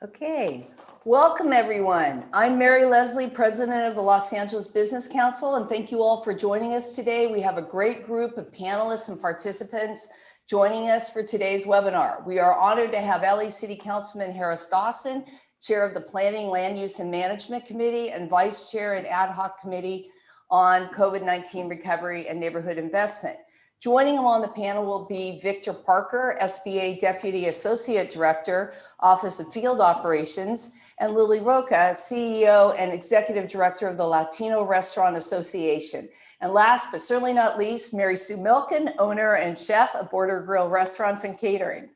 Okay, welcome everyone. I'm Mary Leslie, President of the Los Angeles Business Council, and thank you all for joining us today. We have a great group of panelists and participants joining us for today's webinar. We are honored to have LA City Councilman Harris Dawson, Chair of the Planning, Land Use and Management Committee and Vice Chair and Ad Hoc Committee on COVID-19 Recovery and Neighborhood Investment. Joining him on the panel will be Victor Parker, SBA Deputy Associate Director, Office of Field Operations, and Lily Roca, CEO and Executive Director of the Latino Restaurant Association. And last but certainly not least, Mary Sue Milken, owner and chef of Border Grill Restaurants and Catering.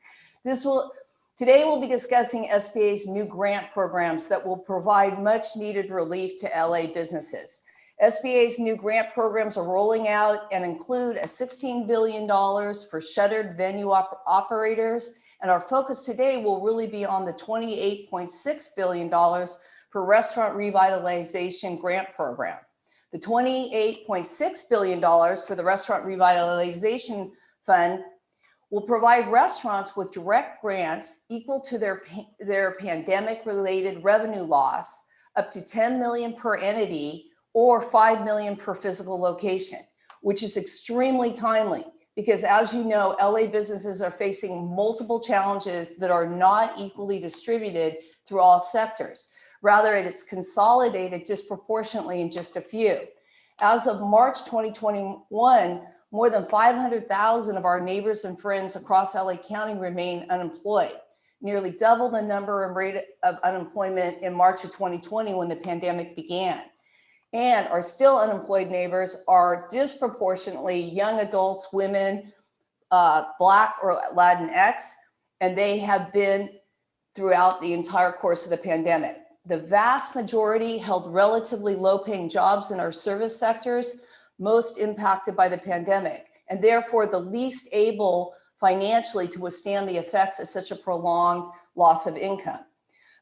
Today we'll be discussing SBA's new grant programs that will provide much needed relief to LA businesses. SBA's new grant programs are rolling out and include a $16 billion for shuttered venue operators. And our focus today will really be on the $28.6 billion for restaurant revitalization grant program. The $28.6 billion for the Restaurant Revitalization Fund will provide restaurants with direct grants equal to their pandemic-related revenue loss, up to $10 million per entity, or $5 million per physical location, which is extremely timely because, as you know, LA businesses are facing multiple challenges that are not equally distributed through all sectors. Rather, it's consolidated disproportionately in just a few. As of March 2021, more than 500,000 of our neighbors and friends across LA County remain unemployed, nearly double the number and rate of unemployment in March of 2020 when the pandemic began. And our still unemployed neighbors are disproportionately young adults, women, Black or Latinx, and they have been throughout the entire course of the pandemic. The vast majority held relatively low-paying jobs in our service sectors, most impacted by the pandemic, and therefore the least able financially to withstand the effects of such a prolonged loss of income.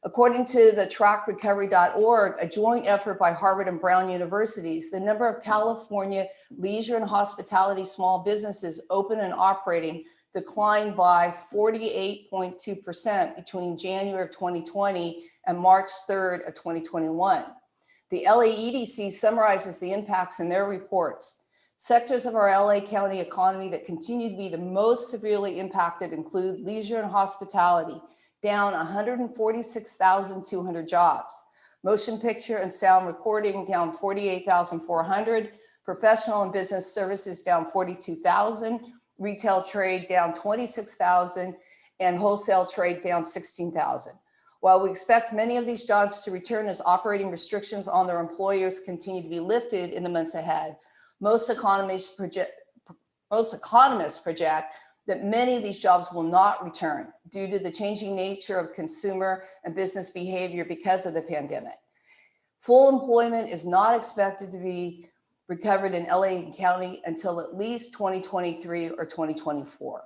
According to the trackrecovery.org, a joint effort by Harvard and Brown universities, the number of California leisure and hospitality small businesses open and operating declined by 48.2% between January of 2020 and March 3rd of 2021. The LA EDC summarizes the impacts in their reports. Sectors of our LA County economy that continue to be the most severely impacted include leisure and hospitality, down 146,200 jobs. Motion picture and sound recording down 48,400. Professional and business services down 42,000. Retail trade down 26,000. And wholesale trade down 16,000. While we expect many of these jobs to return as operating restrictions on their employers continue to be lifted in the months ahead, most economists project that many of these jobs will not return due to the changing nature of consumer and business behavior because of the pandemic. Full employment is not expected to be recovered in LA County until at least 2023 or 2024.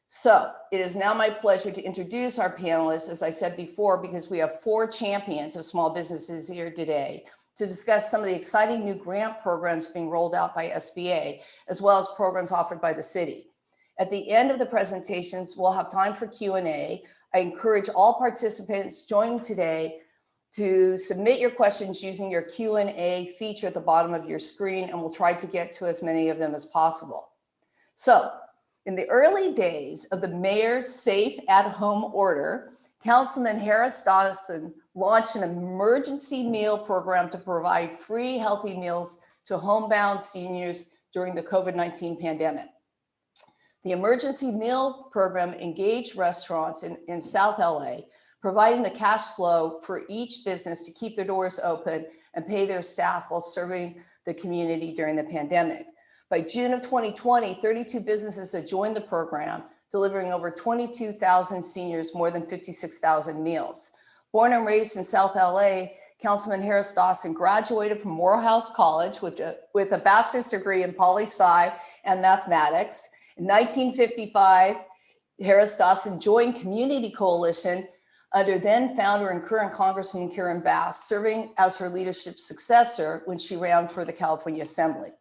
So it is now my pleasure to introduce our panelists, as I said before, because we have 4 champions of small businesses here today to discuss some of the exciting new grant programs being rolled out by SBA, as well as programs offered by the city. At the end of the presentations, we'll have time for Q&A. I encourage all participants joining today to submit your questions using your Q&A feature at the bottom of your screen, and we'll try to get to as many of them as possible. So, in the early days of the mayor's safe at-home order, Councilman Harris Dawson launched an emergency meal program to provide free healthy meals to homebound seniors during the COVID-19 pandemic. The emergency meal program engaged restaurants in South LA, providing the cash flow for each business to keep their doors open and pay their staff while serving the community during the pandemic. By June of 2020, 32 businesses had joined the program, delivering over 22,000 seniors more than 56,000 meals. Born and raised in South LA, Councilman Harris Dawson graduated from Morehouse College with a bachelor's degree in poli-sci and mathematics. In 1955, Harris Dawson joined Community Coalition under then founder and current Congresswoman Karen Bass, serving as her leadership successor when she ran for the California Assembly.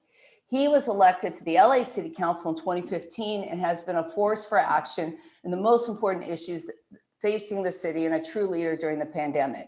He was elected to the LA City Council in 2015 and has been a force for action in the most important issues facing the city and a true leader during the pandemic.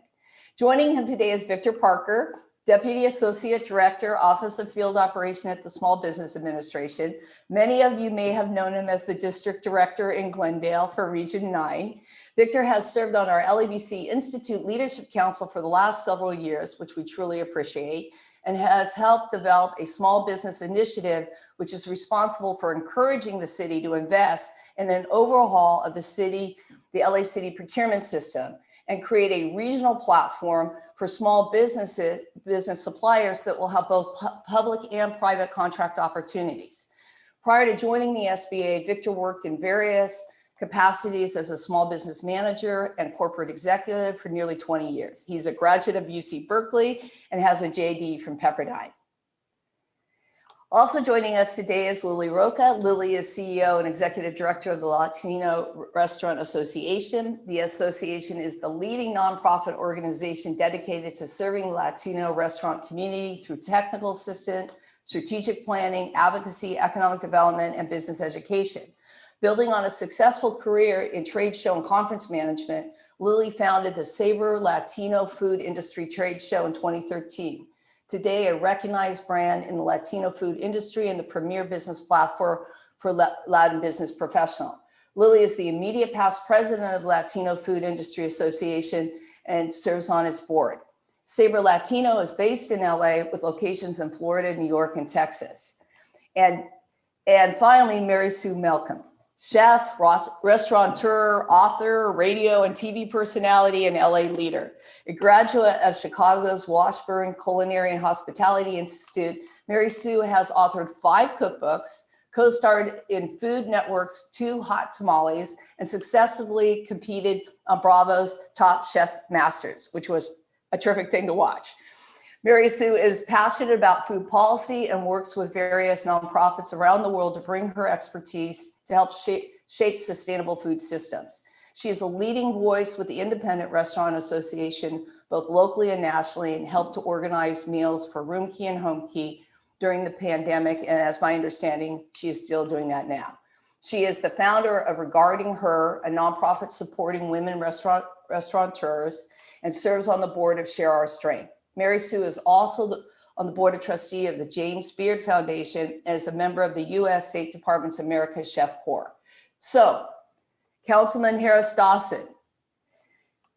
Joining him today is Victor Parker, Deputy Associate Director, Office of Field Operation at the Small Business Administration. Many of you may have known him as the District Director in Glendale for Region 9. Victor has served on our LABC Institute Leadership Council for the last several years, which we truly appreciate, and has helped develop a small business initiative, which is responsible for encouraging the city to invest in an overhaul of the LA City procurement system and create a regional platform for small business suppliers that will have both public and private contract opportunities. Prior to joining the SBA, Victor worked in various capacities as a small business manager and corporate executive for nearly 20 years. He's a graduate of UC Berkeley and has a JD from Pepperdine. Also joining us today is Lily Roca. Lily is CEO and Executive Director of the Latino Restaurant Association. The association is the leading nonprofit organization dedicated to serving the Latino restaurant community through technical assistance, strategic planning, advocacy, economic development, and business education. Building on a successful career in trade show and conference management, Lily founded the Savor Latino Food Industry Trade Show in 2013. Today, a recognized brand in the Latino food industry and the premier business platform for Latin business professional. Lily is the immediate past president of Latino Food Industry Association and serves on its board. Savor Latino is based in LA with locations in Florida, New York, and Texas. And finally, Mary Sue Malcolm, chef, restaurateur, author, radio and TV personality, and LA leader. A graduate of Chicago's Washburn Culinary and Hospitality Institute, Mary Sue has authored 5 cookbooks, co-starred in Food Network's 2 Hot Tamales, and successfully competed on Bravo's Top Chef Masters, which was a terrific thing to watch. Mary Sue is passionate about food policy and works with various nonprofits around the world to bring her expertise to help shape sustainable food systems. She is a leading voice with the Independent Restaurant Association, both locally and nationally, and helped to organize meals for Room Key and Home Key during the pandemic. And as my understanding, she is still doing that now. She is the founder of Regarding Her, a nonprofit supporting women restaurateurs, and serves on the board of Share Our Strength. Mary Sue is also on the board of trustee of the James Beard Foundation and is a member of the U.S. State Department's America's Chef Corps. So, Councilman Harris Dawson,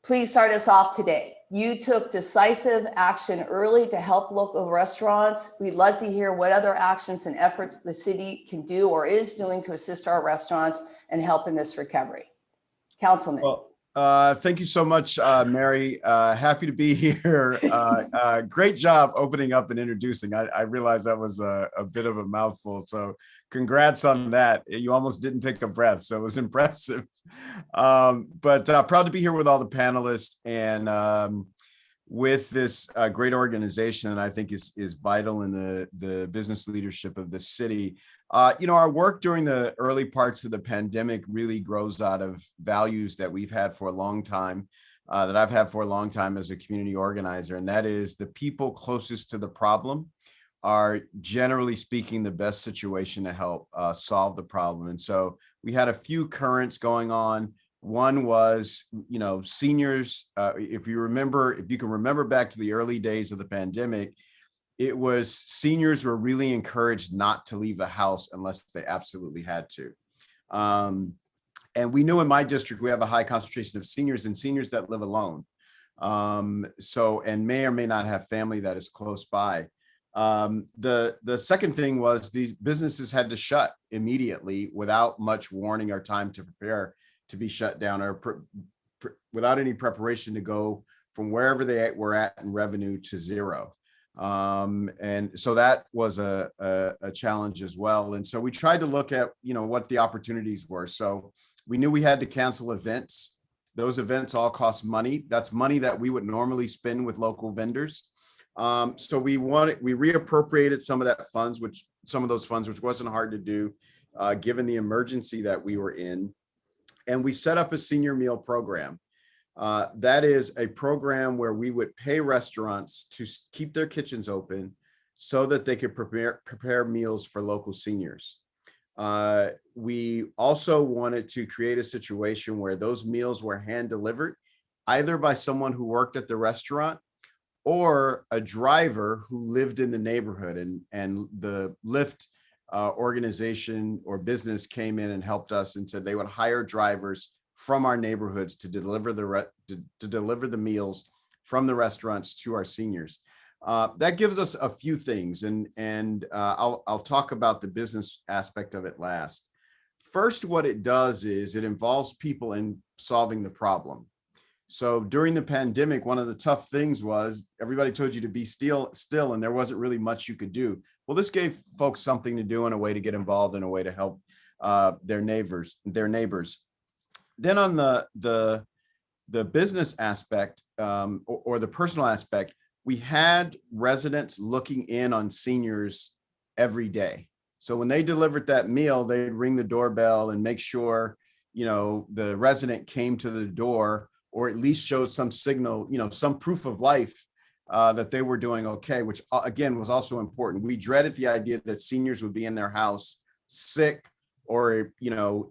please start us off today. You took decisive action early to help local restaurants. We'd love to hear what other actions and efforts the city can do or is doing to assist our restaurants and help in this recovery. Councilman. Well, thank you so much, Mary. Happy to be here. Great job opening up and introducing. I realized that was a bit of a mouthful, so congrats on that. You almost didn't take a breath, so it was impressive. But proud to be here with all the panelists and with this great organization, and I think is vital in the business leadership of the city. Our work during the early parts of the pandemic really grows out of values that we've had for a long time, that I've had for a long time as a community organizer, and that is the people closest to the problem are, generally speaking, the best situation to help solve the problem. And so we had a few currents going on. One was, seniors, if you can remember back to the early days of the pandemic, it was seniors were really encouraged not to leave the house unless they absolutely had to. And we knew in my district, we have a high concentration of seniors and seniors that live alone. And may or may not have family that is close by. The second thing was these businesses had to shut immediately without much warning or time to prepare to be shut down or without any preparation to go from wherever they were at in revenue to zero. And so that was a challenge as well. And so we tried to look at, what the opportunities were. So we knew we had to cancel events. Those events all cost money. That's money that we would normally spend with local vendors. So we reappropriated some of those funds, which wasn't hard to do, given the emergency that we were in. And we set up a senior meal program. That is a program where we would pay restaurants to keep their kitchens open so that they could prepare meals for local seniors. We also wanted to create a situation where those meals were hand delivered, either by someone who worked at the restaurant or a driver who lived in the neighborhood, and the Lyft organization or business came in and helped us and said they would hire drivers from our neighborhoods to deliver to deliver the meals from the restaurants to our seniors. That gives us a few things, and I'll talk about the business aspect of it last. First, what it does is it involves people in solving the problem. So during the pandemic, one of the tough things was everybody told you to be still, and there wasn't really much you could do. Well, this gave folks something to do and a way to get involved and a way to help their neighbors. Then on the business aspect or the personal aspect, we had residents looking in on seniors every day. So when they delivered that meal, they'd ring the doorbell and make sure, the resident came to the door, or at least showed some signal, some proof of life that they were doing okay, which again was also important. We dreaded the idea that seniors would be in their house sick or,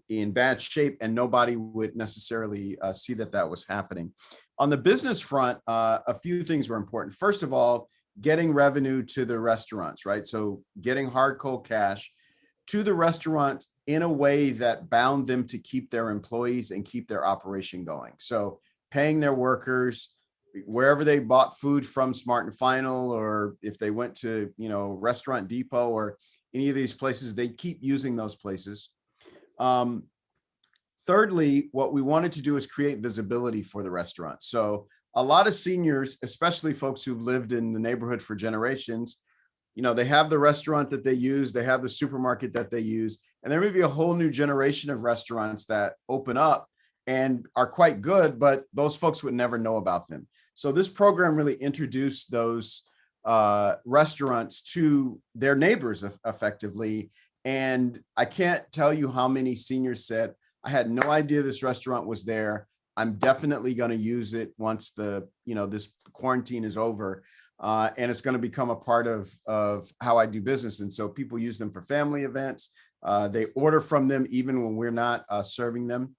in bad shape, and nobody would necessarily see that was happening. On the business front, a few things were important. First of all, getting revenue to the restaurants, right? So getting hard cold cash to the restaurants in a way that bound them to keep their employees and keep their operation going. So paying their workers wherever they bought food from Smart and Final, or if they went to, Restaurant Depot or any of these places, they keep using those places. Thirdly, what we wanted to do is create visibility for the restaurant. So a lot of seniors, especially folks who've lived in the neighborhood for generations, they have the restaurant that they use, they have the supermarket that they use, and there may be a whole new generation of restaurants that open up and are quite good, but those folks would never know about them. So this program really introduced those restaurants to their neighbors effectively. And I can't tell you how many seniors said, I had no idea this restaurant was there. I'm definitely going to use it once this quarantine is over. And it's going to become a part of how I do business. And so people use them for family events. They order from them even when we're not serving them.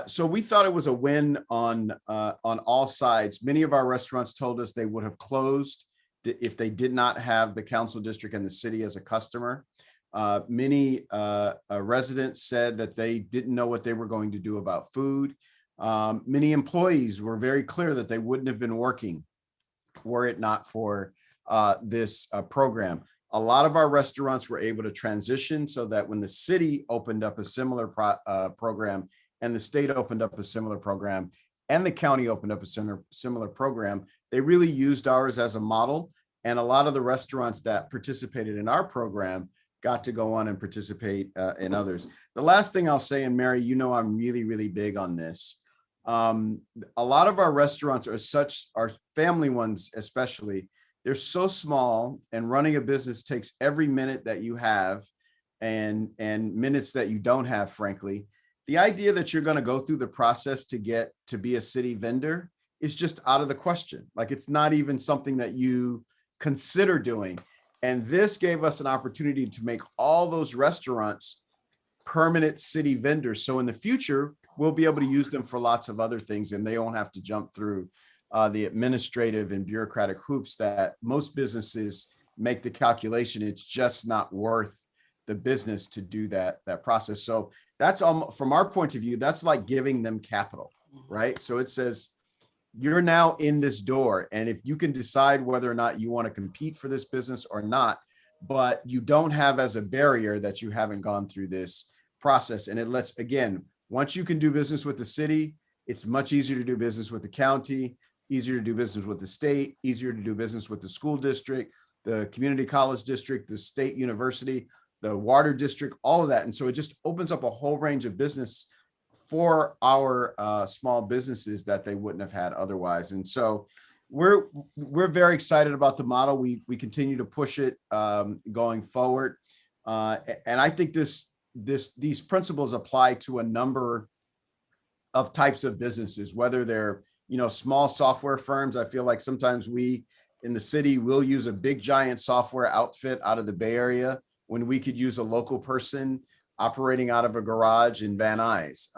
So we thought it was a win on all sides. Many of our restaurants told us they would have closed if they did not have the council district and the city as a customer. Many residents said that they didn't know what they were going to do about food. Many employees were very clear that they wouldn't have been working were it not for this program. A lot of our restaurants were able to transition so that when the city opened up a similar program, and the state opened up a similar program, and the county opened up a similar program, they really used ours as a model. And a lot of the restaurants that participated in our program got to go on and participate in others. The last thing I'll say, and Mary, I'm really, really big on this. A lot of our restaurants our family ones especially, they're so small, and running a business takes every minute that you have and minutes that you don't have, frankly. The idea that you're going to go through the process to get to be a city vendor is just out of the question. Like, it's not even something that you consider doing. And this gave us an opportunity to make all those restaurants permanent city vendors. So in the future, we'll be able to use them for lots of other things, and they won't have to jump through the administrative and bureaucratic hoops that most businesses make the calculation. It's just not worth the business to do that process. So that's from our point of view, that's like giving them capital, right? So it says, you're now in this door, and if you can decide whether or not you want to compete for this business or not, but you don't have as a barrier that you haven't gone through this process. And it lets, again, once you can do business with the city, it's much easier to do business with the county, easier to do business with the state, easier to do business with the school district, the community college district, the state university, the water district, all of that. And so it just opens up a whole range of business for our small businesses that they wouldn't have had otherwise. And so we're very excited about the model. We continue to push it going forward. And I think these principles apply to a number of types of businesses, whether they're, small software firms. I feel like sometimes we in the city will use a big giant software outfit out of the Bay Area, when we could use a local person operating out of a garage in Van Nuys.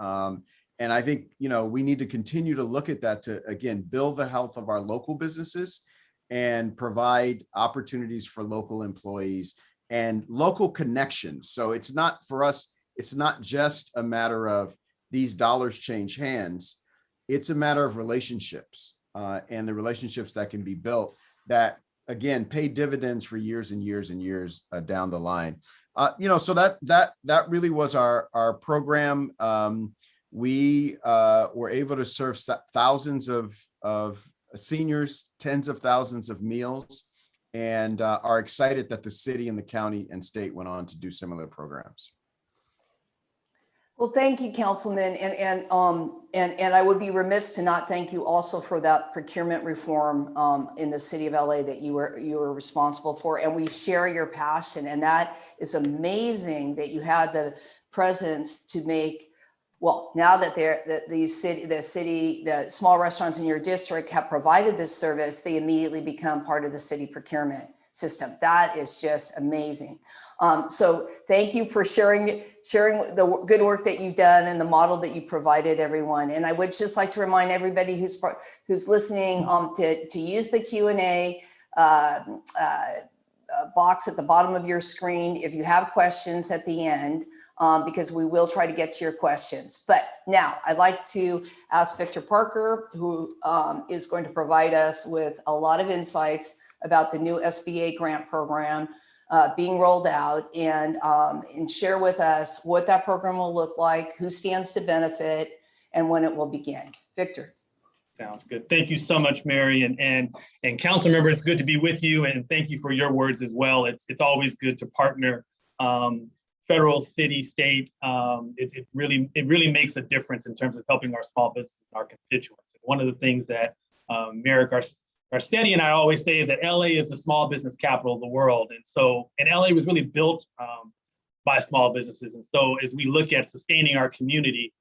And I think, we need to continue to look at that to, again, build the health of our local businesses and provide opportunities for local employees and local connections. So it's not for us, it's not just a matter of these dollars change hands. It's a matter of relationships and the relationships that can be built that, again, pay dividends for years and years and years down the line. So that really was our program. We were able to serve thousands of seniors, tens of thousands of meals, and are excited that the city and the county and state went on to do similar programs. Well, thank you, Councilman, and I would be remiss to not thank you also for that procurement reform in the city of LA that you were responsible for, and we share your passion, and that is amazing that you had the presence to make. Well, now that the small restaurants in your district have provided this service, they immediately become part of the city procurement system. That is just amazing. So thank you for sharing the good work that you've done and the model that you provided everyone. And I would just like to remind everybody who's listening to use the Q&A box at the bottom of your screen if you have questions at the end, because we will try to get to your questions. But now I'd like to ask Victor Parker, who is going to provide us with a lot of insights about the new SBA grant program being rolled out, and share with us what that program will look like, who stands to benefit, and when it will begin. Victor. Sounds good. Thank you so much, Mary, and council member. It's good to be with you, and thank you for your words as well. It's always good to partner, federal, city, state. It really makes a difference in terms of helping our small businesses, our constituents. And one of the things that Mary Garcetti and I always say is that LA is the small business capital of the world, and LA was really built by small businesses. And so as we look at sustaining our community,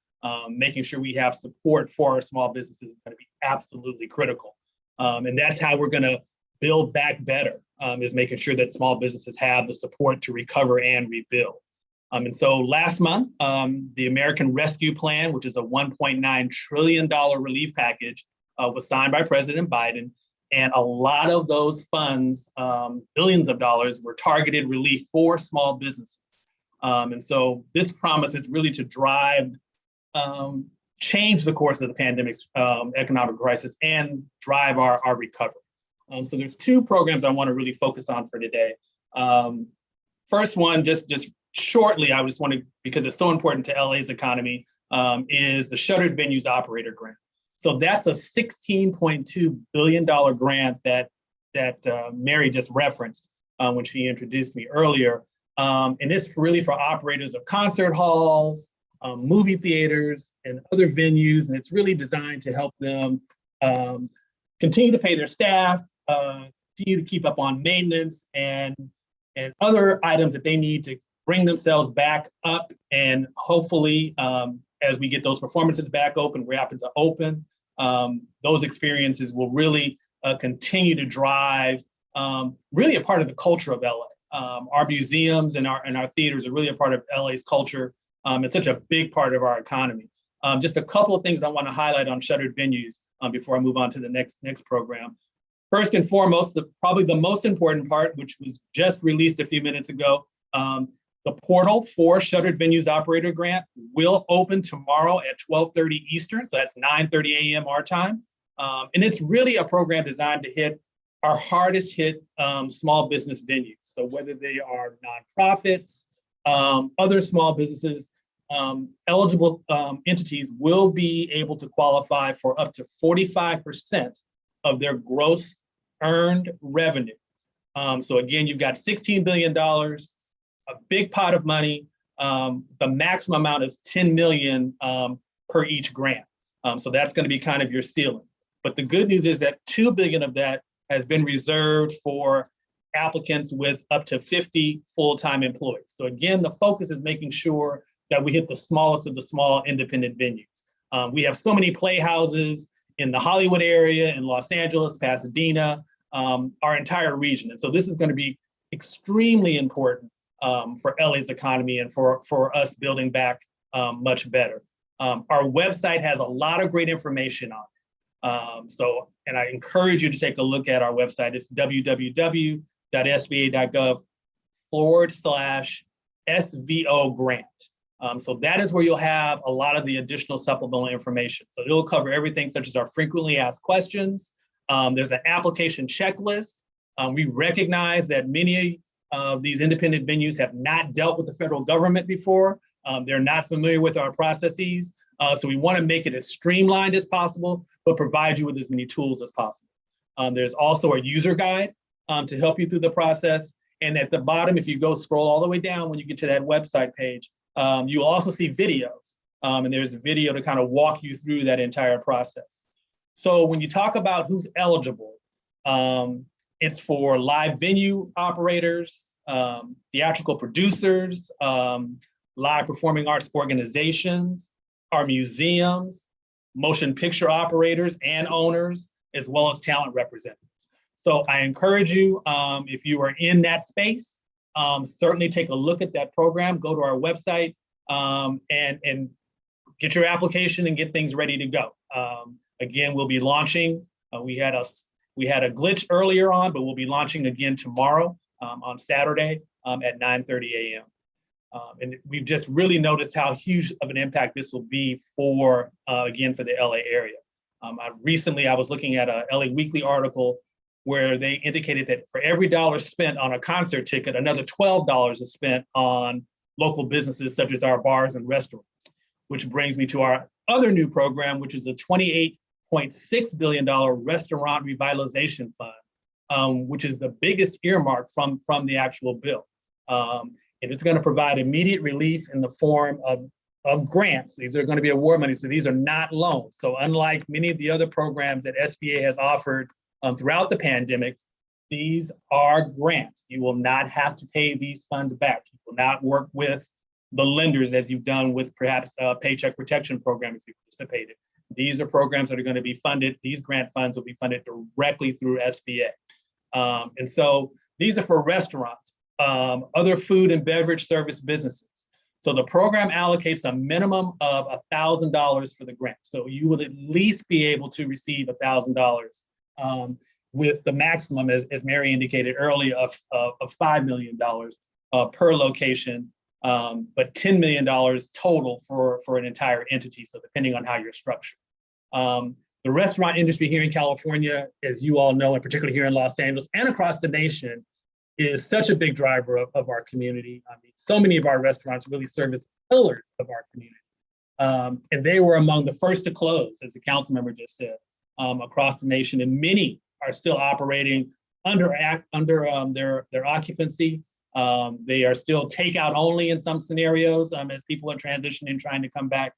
making sure we have support for our small businesses is going to be absolutely critical. And that's how we're going to build back better, is making sure that small businesses have the support to recover and rebuild. And so last month, the American Rescue Plan, which is a $1.9 trillion relief package, was signed by President Biden. And a lot of those funds, billions of dollars, were targeted relief for small businesses. And so this promise is really to change the course of the pandemic's economic crisis and drive our recovery. So there's two programs I want to really focus on for today. First one, just shortly, I just want to, because it's so important to LA's economy, is the Shuttered Venues Operator Grant. So that's a $16.2 billion grant that Mary just referenced when she introduced me earlier. And it's really for operators of concert halls, movie theaters, and other venues. And it's really designed to help them continue to pay their staff, continue to keep up on maintenance and other items that they need to bring themselves back up. And hopefully, as we get those performances back open, we're happy to open, those experiences will really continue to drive really a part of the culture of LA. Our museums and our theaters are really a part of LA's culture. It's such a big part of our economy. Just a couple of things I want to highlight on shuttered venues before I move on to the next program. First and foremost, probably the most important part, which was just released a few minutes ago, the portal for Shuttered Venues Operator Grant will open tomorrow at 12:30 Eastern, so that's 9:30 a.m. our time. And it's really a program designed to hit our hardest hit small business venues. So whether they are nonprofits, other small businesses, eligible entities will be able to qualify for up to 45% of their gross earned revenue. So again, you've got $16 billion, a big pot of money. The maximum amount is $10 million per each grant. So that's going to be kind of your ceiling. But the good news is that $2 billion of that has been reserved for applicants with up to 50 full-time employees. So again, the focus is making sure that we hit the smallest of the small independent venues. We have so many playhouses in the Hollywood area, in Los Angeles, Pasadena, our entire region. And so this is going to be extremely important for LA's economy and for us building back much better. Our website has a lot of great information on it. And I encourage you to take a look at our website. It's www.sba.gov/SVO grant. So that is where you'll have a lot of the additional supplemental information. So it'll cover everything such as our frequently asked questions. There's an application checklist. We recognize that many of these independent venues have not dealt with the federal government before. They're not familiar with our processes. So we want to make it as streamlined as possible, but provide you with as many tools as possible. There's also a user guide to help you through the process. And at the bottom, if you go scroll all the way down, when you get to that website page, you'll also see videos. And there's a video to kind of walk you through that entire process. So when you talk about who's eligible, it's for live venue operators, theatrical producers, live performing arts organizations, our museums, motion picture operators and owners, as well as talent representatives. So I encourage you, if you are in that space, certainly take a look at that program, go to our website and get your application and get things ready to go. Again, we'll be launching, we had a glitch earlier on, but we'll be launching again tomorrow on Saturday at 9:30 a.m. And we've just really noticed how huge of an impact this will be for, again, for the LA area. Recently, I was looking at a LA Weekly article where they indicated that for every dollar spent on a concert ticket, another $12 is spent on local businesses such as our bars and restaurants, which brings me to our other new program, which is a $28.6 billion restaurant revitalization fund, which is the biggest earmark from the actual bill. And it's going to provide immediate relief in the form of grants. These are going to be award money, so these are not loans. So unlike many of the other programs that SBA has offered throughout the pandemic, these are grants. You will not have to pay these funds back. You will not work with the lenders as you've done with perhaps a Paycheck Protection Program if you participated. These are programs that are going to be funded. These grant funds will be funded directly through SBA. And so these are for restaurants, other food and beverage service businesses. So the program allocates a minimum of $1,000 for the grant. So you will at least be able to receive $1,000 with the maximum, as Mary indicated earlier, of $5 million per location, but $10 million total for an entire entity. So depending on how you're structured. The restaurant industry here in California, as you all know, and particularly here in Los Angeles and across the nation, is such a big driver of our community. I mean, so many of our restaurants really serve as pillars of our community. And they were among the first to close, as the council member just said, across the nation. And many are still operating under their occupancy. They are still takeout only in some scenarios as people are transitioning, trying to come back.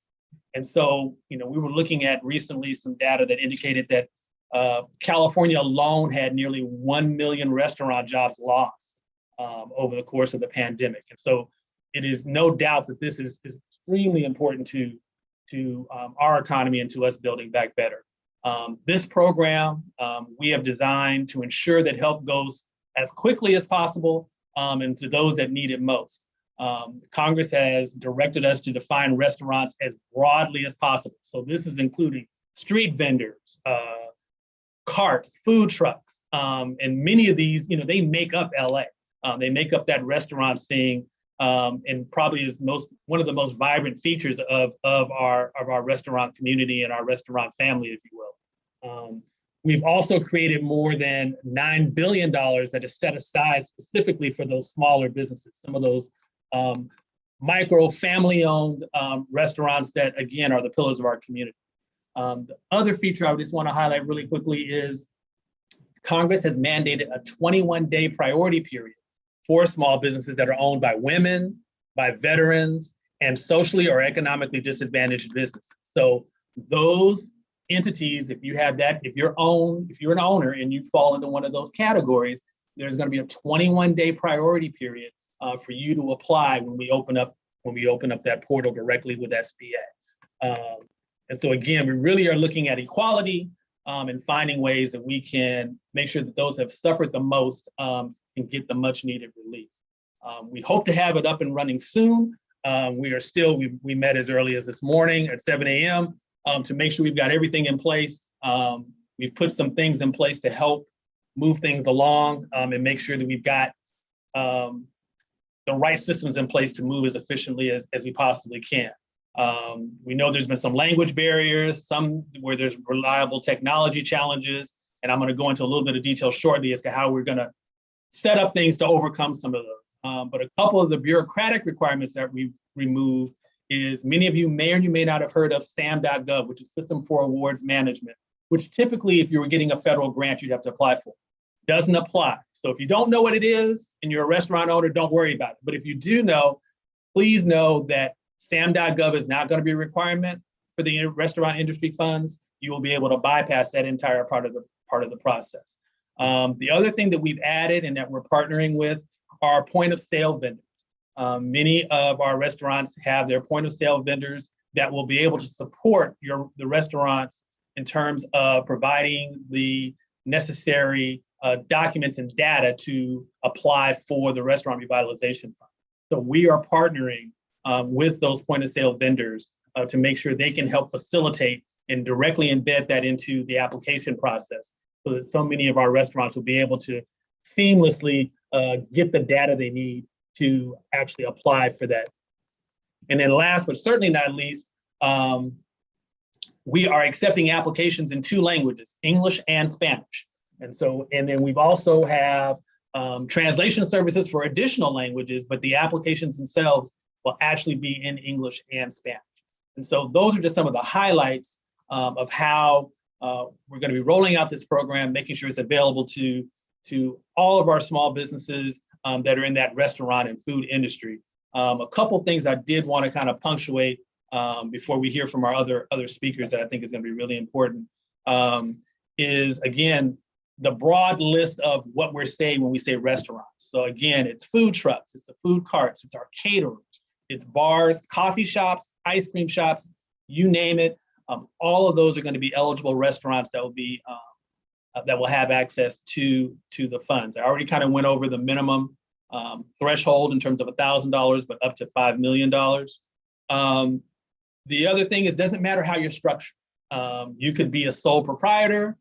And so, we were looking at recently some data that indicated that California alone had nearly 1 million restaurant jobs lost over the course of the pandemic. And so it is no doubt that this is extremely important to our economy and to us building back better. This program we have designed to ensure that help goes as quickly as possible and to those that need it most. Congress has directed us to define restaurants as broadly as possible. So this is including street vendors, carts, food trucks, and many of these, they make up LA. They make up that restaurant scene, and probably is one of the most vibrant features of our restaurant community and our restaurant family, if you will. We've also created more than $9 billion that is set aside specifically for those smaller businesses, some of those micro family-owned restaurants that, again, are the pillars of our community. The other feature I just want to highlight really quickly is Congress has mandated a 21-day priority period for small businesses that are owned by women, by veterans, and socially or economically disadvantaged businesses. So those entities, if you have that, if you're an owner and you fall into one of those categories, there's going to be a 21-day priority period for you to apply when we open up that portal directly with SBA. And so again, we really are looking at equality and finding ways that we can make sure that those have suffered the most can get the much needed relief. We hope to have it up and running soon. We met as early as this morning at 7 a.m. To make sure we've got everything in place. We've put some things in place to help move things along and make sure that we've got the right systems in place to move as efficiently as we possibly can. We know there's been some language barriers, some where there's reliable technology challenges, and I'm going to go into a little bit of detail shortly as to how we're going to set up things to overcome some of those. But a couple of the bureaucratic requirements that we've removed is many of you may or you may not have heard of SAM.gov, which is System for Awards Management, which typically if you were getting a federal grant, you'd have to apply for. Doesn't apply. So if you don't know what it is and you're a restaurant owner, don't worry about it. But if you do know, please know that SAM.gov is not going to be a requirement for the restaurant industry funds. You will be able to bypass that entire part of the process. The other thing that we've added and that we're partnering with are point of sale vendors. Many of our restaurants have their point of sale vendors that will be able to support the restaurants in terms of providing the necessary documents and data to apply for the restaurant revitalization fund. So we are partnering with those point of sale vendors to make sure they can help facilitate and directly embed that into the application process so that so many of our restaurants will be able to seamlessly get the data they need to actually apply for that. And then last, but certainly not least, we are accepting applications in 2 languages, English and Spanish. And then we've also have translation services for additional languages, but the applications themselves will actually be in English and Spanish. And so those are just some of the highlights of how we're going to be rolling out this program, making sure it's available to all of our small businesses that are in that restaurant and food industry. A couple things I did want to kind of punctuate before we hear from our other speakers that I think is going to be really important is, again, the broad list of what we're saying when we say restaurants. So again, it's food trucks, it's the food carts, it's our caterers, it's bars, coffee shops, ice cream shops, you name it. All of those are going to be eligible restaurants that will be that will have access to the funds. I already kind of went over the minimum threshold in terms of $1,000, but up to $5 million. The other thing is, doesn't matter how you're structured. You could be a sole proprietor,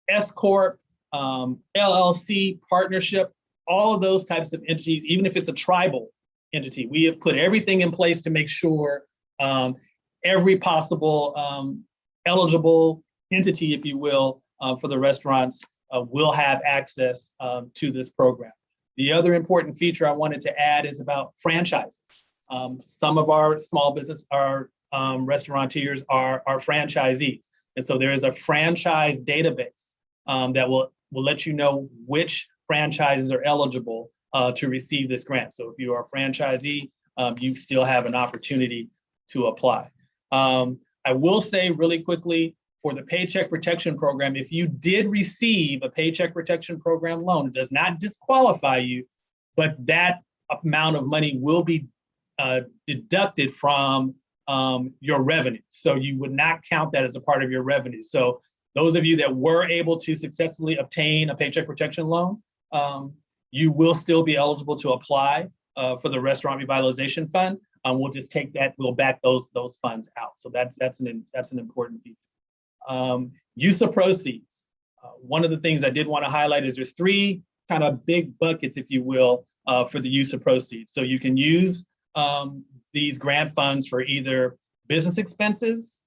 S Corp, LLC, partnership, all of those types of entities, even if it's a tribal entity. We have put everything in place to make sure every possible eligible entity, if you will, for the restaurants will have access to this program. The other important feature I wanted to add is about franchises. Some of our small business, our restaurateurs are franchisees. And so there is a franchise database that will let you know which franchises are eligible to receive this grant. So if you are a franchisee, you still have an opportunity to apply. I will say really quickly, for the Paycheck Protection Program, if you did receive a Paycheck Protection Program loan, it does not disqualify you, but that amount of money will be deducted from your revenue. So you would not count that as a part of your revenue. So those of you that were able to successfully obtain a Paycheck Protection loan, you will still be eligible to apply for the Restaurant Revitalization Fund. We'll just take that, we'll back those funds out. So that's an important feature. Use of proceeds. One of the things I did want to highlight is there's 3 kind of big buckets, if you will, for the use of proceeds. So you can use these grant funds for either business expenses,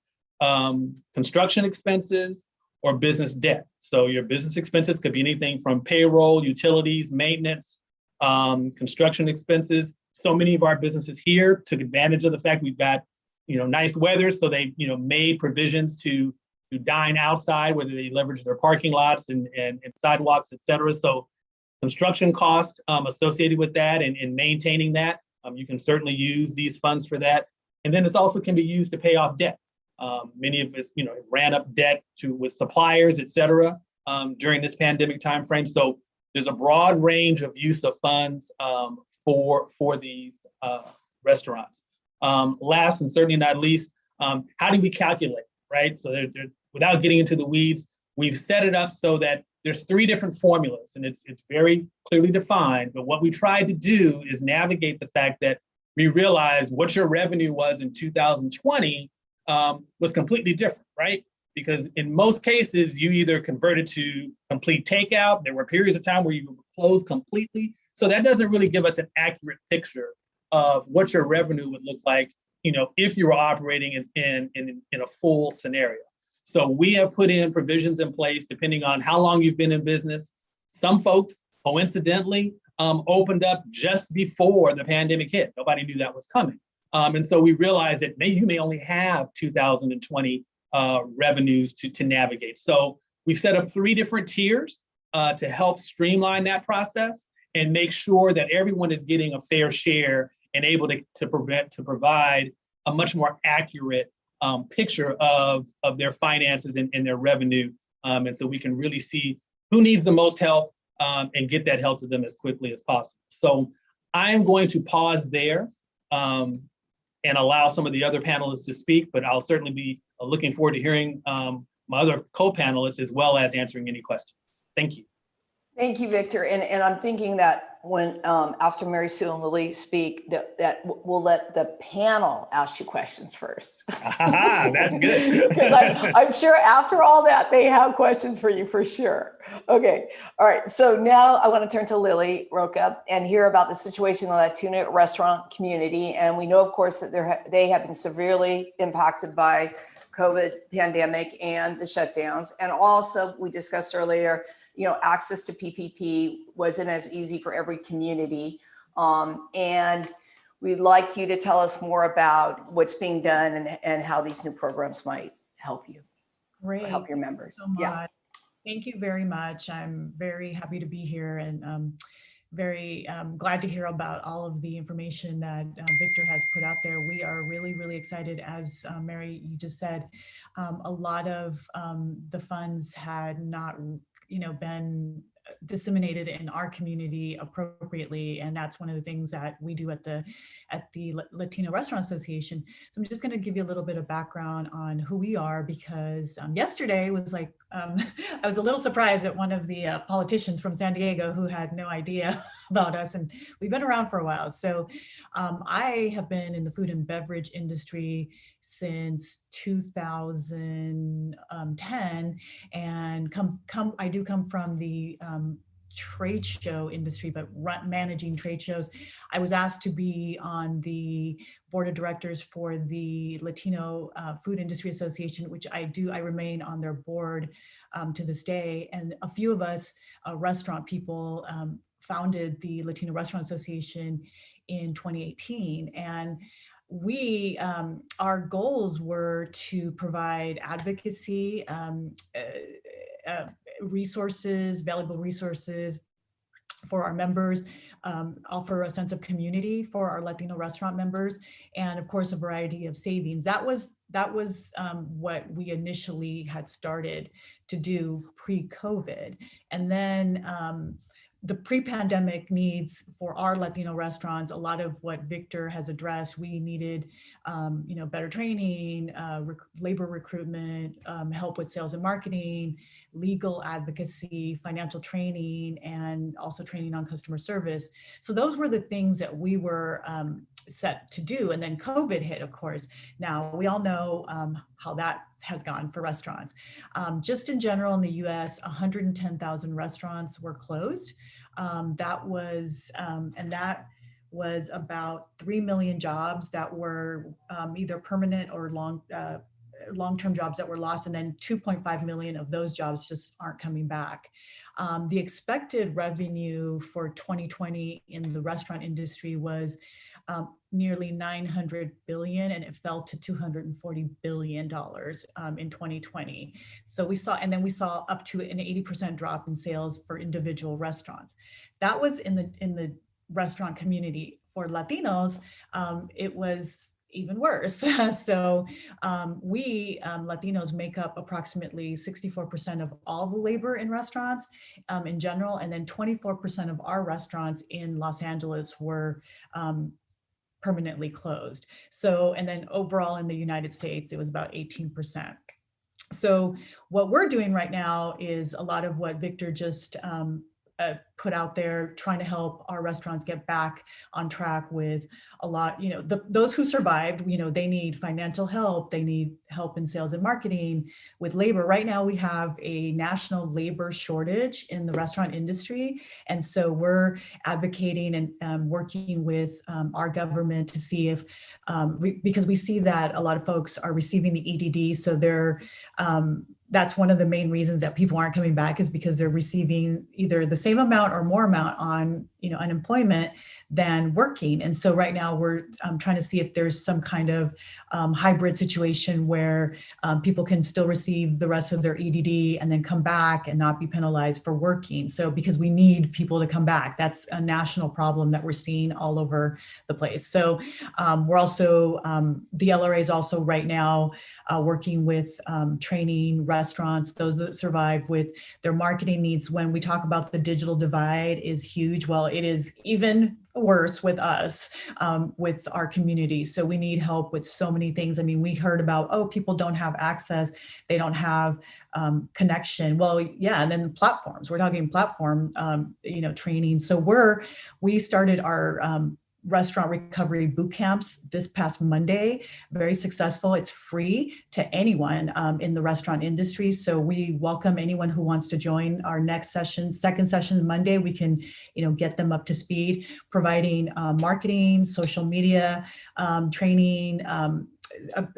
construction expenses, or business debt. So your business expenses could be anything from payroll, utilities, maintenance, construction expenses. So many of our businesses here took advantage of the fact we've got, nice weather. So they, made provisions to dine outside, whether they leverage their parking lots and sidewalks, et cetera. So construction costs associated with that and maintaining that, you can certainly use these funds for that. And then it also can be used to pay off debt. Many of us, ran up debt with suppliers, et cetera, during this pandemic timeframe. So there's a broad range of use of funds for these restaurants. Last and certainly not least, how do we calculate, right? So without getting into the weeds, we've set it up so that there's 3 different formulas, and it's very clearly defined. But what we tried to do is navigate the fact that we realized what your revenue was in 2020 was completely different, right? Because in most cases, you either converted to complete takeout. There were periods of time where you were closed completely. So that doesn't really give us an accurate picture of what your revenue would look like, if you were operating in a full scenario. So we have put in provisions in place depending on how long you've been in business. Some folks, coincidentally, opened up just before the pandemic hit. Nobody knew that was coming. And so we realized that you may only have 2020 revenues to navigate. So we've set up 3 different tiers to help streamline that process and make sure that everyone is getting a fair share and able to provide a much more accurate picture of their finances and their revenue. And so we can really see who needs the most help and get that help to them as quickly as possible. So I am going to pause there and allow some of the other panelists to speak, but I'll certainly be looking forward to hearing my other co-panelists as well as answering any questions. Thank you. Thank you, Victor. And I'm thinking that when after Mary Sue and Lily speak, that we'll let the panel ask you questions first. That's good. Because I'm sure after all that, they have questions for you for sure. Okay. All right. So now I want to turn to Lily Roca and hear about the situation in the Latino restaurant community. And we know, of course, that they have been severely impacted by COVID pandemic and the shutdowns. And also, we discussed earlier, access to PPP wasn't as easy for every community. And we'd like you to tell us more about what's being done and how these new programs might help you. Great. Help your members. So much. Thank you very much. I'm very happy to be here and very glad to hear about all of the information that Victor has put out there. We are really, really excited. As Mary, you just said, a lot of the funds had not been disseminated in our community appropriately, and that's one of the things that we do at the Latino Restaurant Association. So I'm just going to give you a little bit of background on who we are, because yesterday was like I was a little surprised at one of the politicians from San Diego who had no idea about us, and we've been around for a while. So I have been in the food and beverage industry since 2010, and I do come from the trade show industry, but managing trade shows. I was asked to be on the board of directors for the Latino Food Industry Association, which I do. I remain on their board to this day. And a few of us restaurant people founded the Latino Restaurant Association in 2018. And we, our goals were to provide advocacy, resources, valuable resources for our members, offer a sense of community for our Latino restaurant members, and of course, a variety of savings. That was what we initially had started to do pre-COVID. And then the pre-pandemic needs for our Latino restaurants, a lot of what Victor has addressed, we needed, better training, labor recruitment, help with sales and marketing, legal advocacy, financial training, and also training on customer service. So those were the things that we were set to do. And then COVID hit, of course. Now, we all know how that has gone for restaurants. Just in general in the US, 110,000 restaurants were closed. That was about 3 million jobs that were either permanent or long-term jobs that were lost, and then 2.5 million of those jobs just aren't coming back. The expected revenue for 2020 in the restaurant industry was nearly 900 billion, and it fell to $240 billion in 2020. So we saw up to an 80% drop in sales for individual restaurants. That was in the restaurant community. For Latinos, it was even worse. So we Latinos make up approximately 64% of all the labor in restaurants in general, and then 24% of our restaurants in Los Angeles were permanently closed. So, and then overall in the United States, it was about 18%. So what we're doing right now is a lot of what Victor just put out there, trying to help our restaurants get back on track with a lot, those who survived, they need financial help. They need help in sales and marketing with labor. Right now, we have a national labor shortage in the restaurant industry. And so we're advocating and working with our government to see if, because we see that a lot of folks are receiving the EDD. So they're, that's one of the main reasons that people aren't coming back, is because they're receiving either the same amount or more amount on unemployment than working. And so right now we're trying to see if there's some kind of hybrid situation where people can still receive the rest of their EDD and then come back and not be penalized for working. So because we need people to come back, that's a national problem that we're seeing all over the place. So we're also, the LRA is also right now working with training restaurants, those that survive, with their marketing needs. When we talk about the digital divide is huge, well, it is even worse with us, with our community. So we need help with so many things. I mean, we heard about, oh, people don't have access, they don't have connection. Well, yeah, and then platforms. We're talking platform, training. So we started our restaurant recovery boot camps this past Monday. Very successful. It's free to anyone in the restaurant industry. So we welcome anyone who wants to join our next session, second session Monday. We can, get them up to speed, providing marketing, social media training,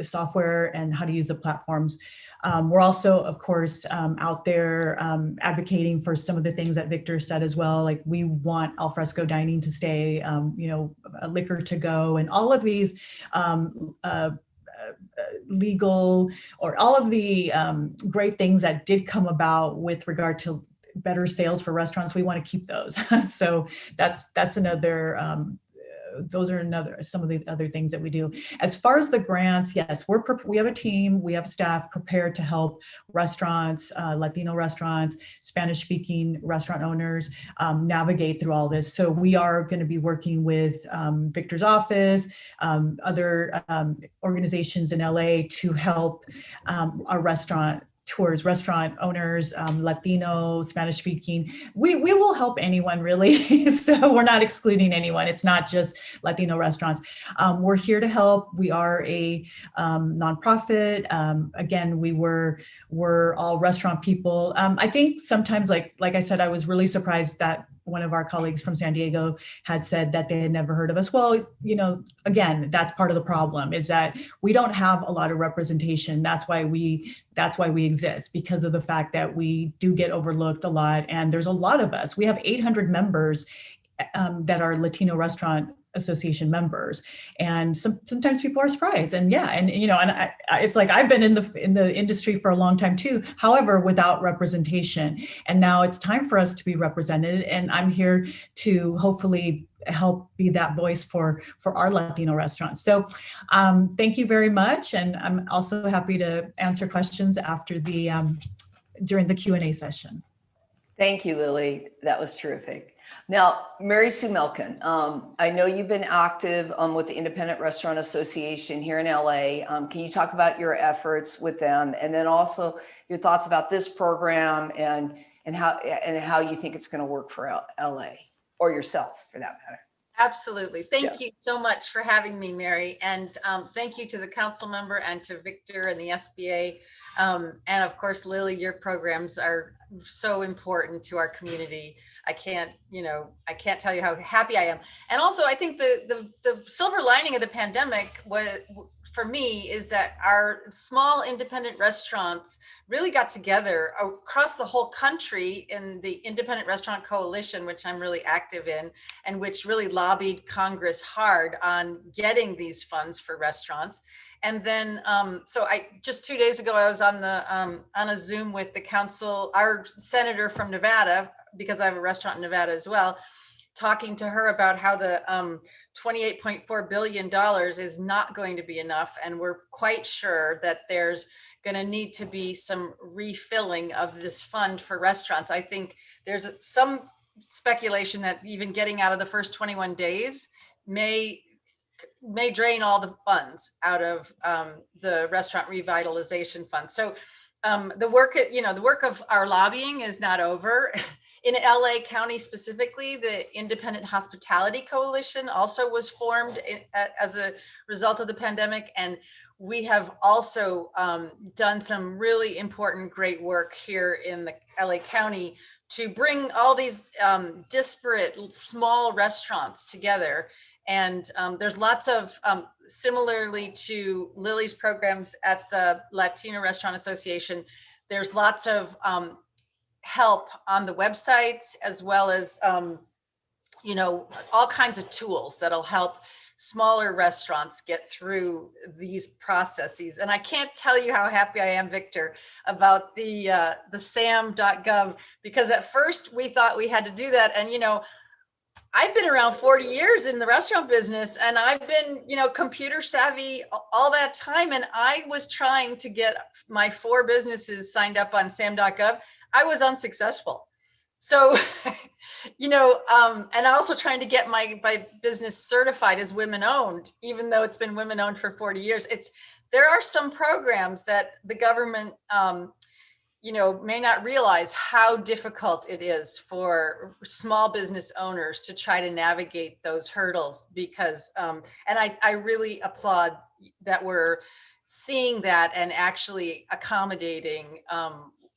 software, and how to use the platforms. We're also, of course, out there advocating for some of the things that Victor said as well. Like, we want alfresco dining to stay, liquor to go, and all of these legal, or all of the great things that did come about with regard to better sales for restaurants. We want to keep those. So that's another, those are some of the other things that we do. As far as the grants, yes, we have a team, we have staff prepared to help restaurants, Latino restaurants, Spanish-speaking restaurant owners navigate through all this. So we are going to be working with Victor's office, other organizations in LA to help our restaurant owners, Latino, Spanish speaking. We will help anyone, really. So we're not excluding anyone. It's not just Latino restaurants. We're here to help. We are a nonprofit. Again, we're all restaurant people. I think sometimes, like I said, I was really surprised that one of our colleagues from San Diego had said that they had never heard of us. Well, again, that's part of the problem, is that we don't have a lot of representation. That's why we exist, because of the fact that we do get overlooked a lot. And there's a lot of us. We have 800 members that are Latino Restaurant Association members, and sometimes people are surprised. And yeah, and it's like, I've been in the industry for a long time too, however, without representation. And now it's time for us to be represented, and I'm here to hopefully help be that voice for our Latino restaurants. So thank you very much, and I'm also happy to answer questions after during the Q&A session. Thank you, Lily. That was terrific. Now, Mary Sue Melkin, I know you've been active with the Independent Restaurant Association here in LA. Can you talk about your efforts with them, and then also your thoughts about this program and how you think it's going to work for LA, or yourself for that matter? Absolutely. Thank you so much for having me, Mary. And thank you to the council member and to Victor and the SBA. And of course, Lily, your programs are so important to our community. I can't tell you how happy I am. And also, I think the silver lining of the pandemic was, for me, is that our small independent restaurants really got together across the whole country in the Independent Restaurant Coalition, which I'm really active in, and which really lobbied Congress hard on getting these funds for restaurants. And then, so just 2 days ago, I was on a Zoom with the council, our senator from Nevada, because I have a restaurant in Nevada as well, talking to her about how the $28.4 billion is not going to be enough. And we're quite sure that there's going to need to be some refilling of this fund for restaurants. I think there's some speculation that even getting out of the first 21 days may drain all the funds out of the restaurant revitalization fund. So the work, the work of our lobbying is not over. In LA County specifically, the Independent Hospitality Coalition also was formed as a result of the pandemic. And we have also done some really important, great work here in the LA County to bring all these disparate small restaurants together. And there's lots of, similarly to Lily's programs at the Latino Restaurant Association, there's lots of help on the websites, as well as, all kinds of tools that'll help smaller restaurants get through these processes. And I can't tell you how happy I am, Victor, about the sam.gov, because at first we thought we had to do that. And, I've been around 40 years in the restaurant business, and I've been, computer savvy all that time. And I was trying to get my 4 businesses signed up on sam.gov. I was unsuccessful. So, and also trying to get my business certified as women owned, even though it's been women owned for 40 years. There are some programs that the government, may not realize how difficult it is for small business owners to try to navigate those hurdles, because, and I really applaud that we're seeing that and actually accommodating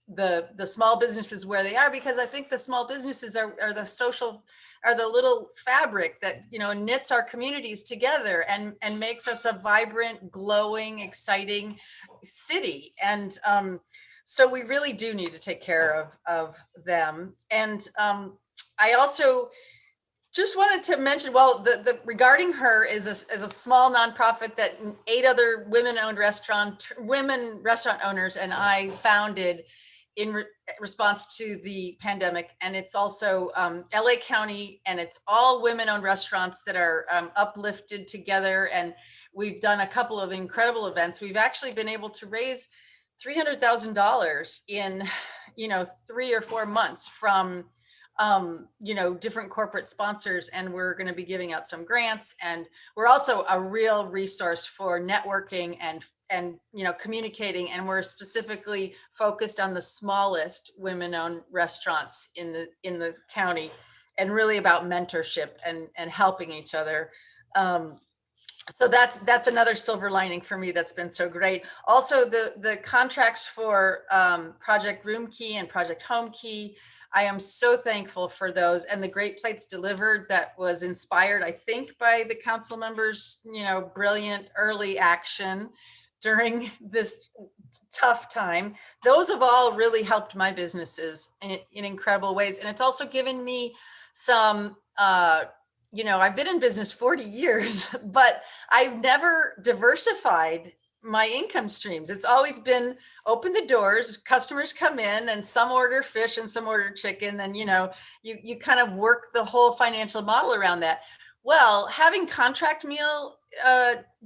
the small businesses where they are, because I think the small businesses are the little fabric that, knits our communities together and makes us a vibrant, glowing, exciting city. And so we really do need to take care of them. And I also just wanted to mention, the regarding her is a small nonprofit that 8 other women restaurant owners and I founded in response to the pandemic. And it's also LA County, and it's all women-owned restaurants that are uplifted together. And we've done a couple of incredible events. We've actually been able to raise $300,000 in, 3 or 4 months from, different corporate sponsors. And we're going to be giving out some grants. And we're also a real resource for networking and communicating. And we're specifically focused on the smallest women-owned restaurants in the county, and really about mentorship and helping each other. So that's another silver lining for me that's been so great. Also, the contracts for Project Room Key and Project Home Key, I am so thankful for those, and the Great Plates Delivered that was inspired, I think, by the council members, brilliant early action during this tough time. Those have all really helped my businesses in incredible ways. And it's also given me some, I've been in business 40 years, but I've never diversified my income streams. It's always been open the doors, customers come in, and some order fish and some order chicken. And, you kind of work the whole financial model around that. Well, having contract meal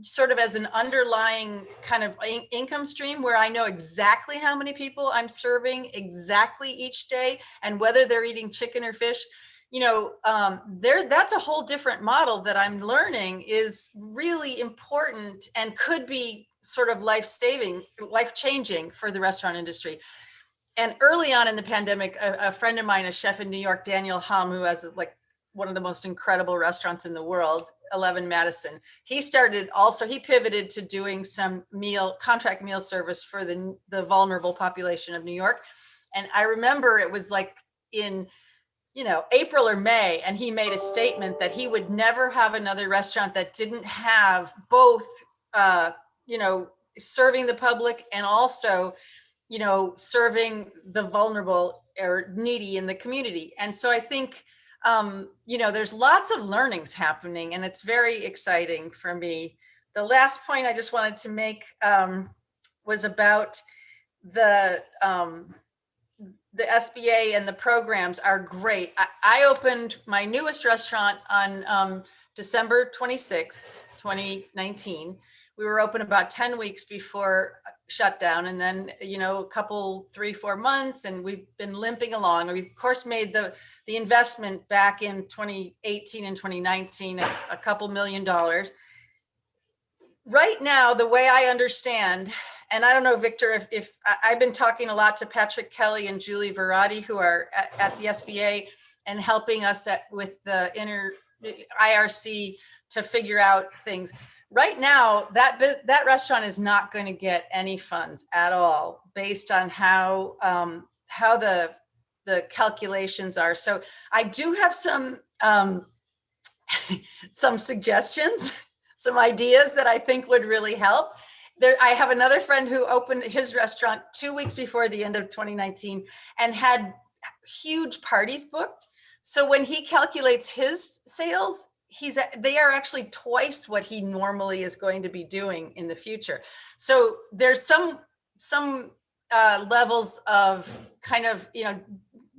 sort of as an underlying kind of income stream, where I know exactly how many people I'm serving exactly each day, and whether they're eating chicken or fish, that's a whole different model that I'm learning is really important and could be sort of life-changing for the restaurant industry. And early on in the pandemic, a friend of mine, a chef in New York, Daniel Hum, who has one of the most incredible restaurants in the world, 11 Madison. He pivoted to doing some contract meal service for the vulnerable population of New York. And I remember it was in, April or May, and he made a statement that he would never have another restaurant that didn't have both, serving the public and also, serving the vulnerable or needy in the community. And so I think, there's lots of learnings happening, and it's very exciting for me. The last point I just wanted to make was about the SBA, and the programs are great. I opened my newest restaurant on December 26th, 2019. We were open about 10 weeks before shutdown, and then a couple 3-4 months, and we've been limping along. We of course made the investment back in 2018 and 2019, a couple $1 million. Right now, the way I understand, And I don't know, Victor, if I've been talking a lot to Patrick Kelly and Julie Verratti, who are at the SBA and helping us with the IRC to figure out things. Right now, that restaurant is not going to get any funds at all based on how the calculations are. So I do have some some suggestions, some ideas that I think would really help. I have another friend who opened his restaurant 2 weeks before the end of 2019 and had huge parties booked. So when he calculates his sales, they are actually twice what he normally is going to be doing in the future. So there's some levels of kind of,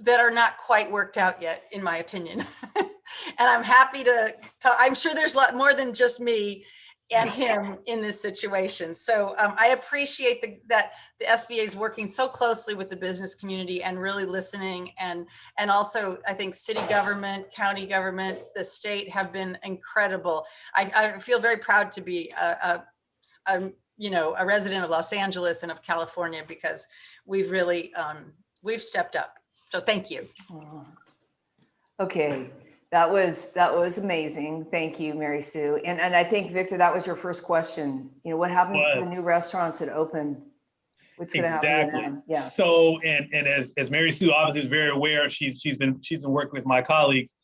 that are not quite worked out yet, in my opinion. And I'm happy to talk. I'm sure there's a lot more than just me and him in this situation. So I appreciate that the SBA is working so closely with the business community and really listening. And also, I think city government, county government, the state have been incredible. I feel very proud to be a resident of Los Angeles and of California, because we've really, we've stepped up. So thank you. Okay. That was amazing. Thank you, Mary Sue. And I think, Victor, that was your first question. What happens to the new restaurants that open? What's going to happen to them? Yeah. So, and as Mary Sue obviously is very aware, she's been working with my colleagues.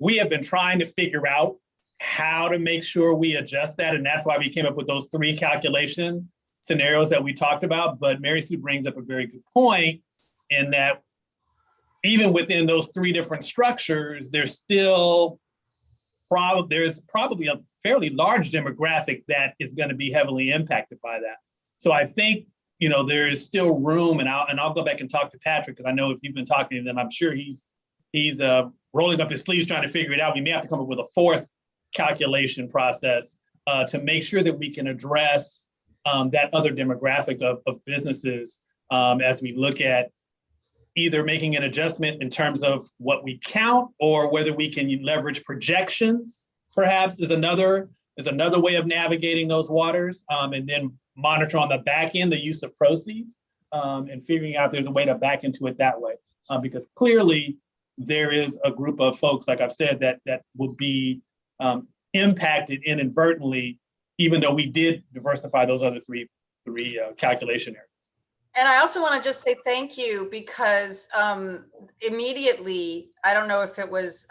We have been trying to figure out how to make sure we adjust that, and that's why we came up with those 3 calculation scenarios that we talked about. But Mary Sue brings up a very good point in that even within those 3 different structures, there's probably a fairly large demographic that is going to be heavily impacted by that. So I think, there is still room, and I'll go back and talk to Patrick, because I know if you've been talking to them, I'm sure he's rolling up his sleeves trying to figure it out. We may have to come up with a 4th calculation process to make sure that we can address that other demographic of businesses as we look at either making an adjustment in terms of what we count, or whether we can leverage projections, perhaps is another way of navigating those waters, and then monitor on the back end the use of proceeds, and figuring out if there's a way to back into it that way. Because clearly there is a group of folks, like I've said, that will be impacted inadvertently, even though we did diversify those other three calculation areas. And I also want to just say thank you, because immediately, I don't know if it was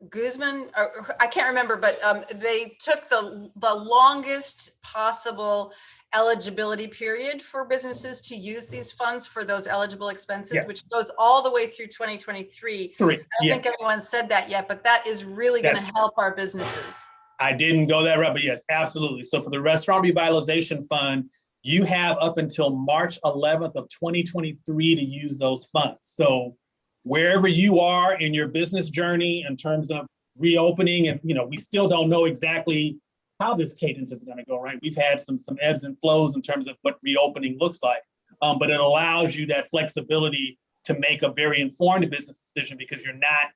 Guzman, or I can't remember, but they took the longest possible eligibility period for businesses to use these funds for those eligible expenses, yes, which goes all the way through 2023. I don't think anyone said that yet, but that is really going to help our businesses. I didn't go that route, but yes, absolutely. So for the Restaurant Revitalization Fund, you have up until March 11th of 2023 to use those funds. So wherever you are in your business journey in terms of reopening, and we still don't know exactly how this cadence is going to go, right? We've had some ebbs and flows in terms of what reopening looks like, but it allows you that flexibility to make a very informed business decision, because you're not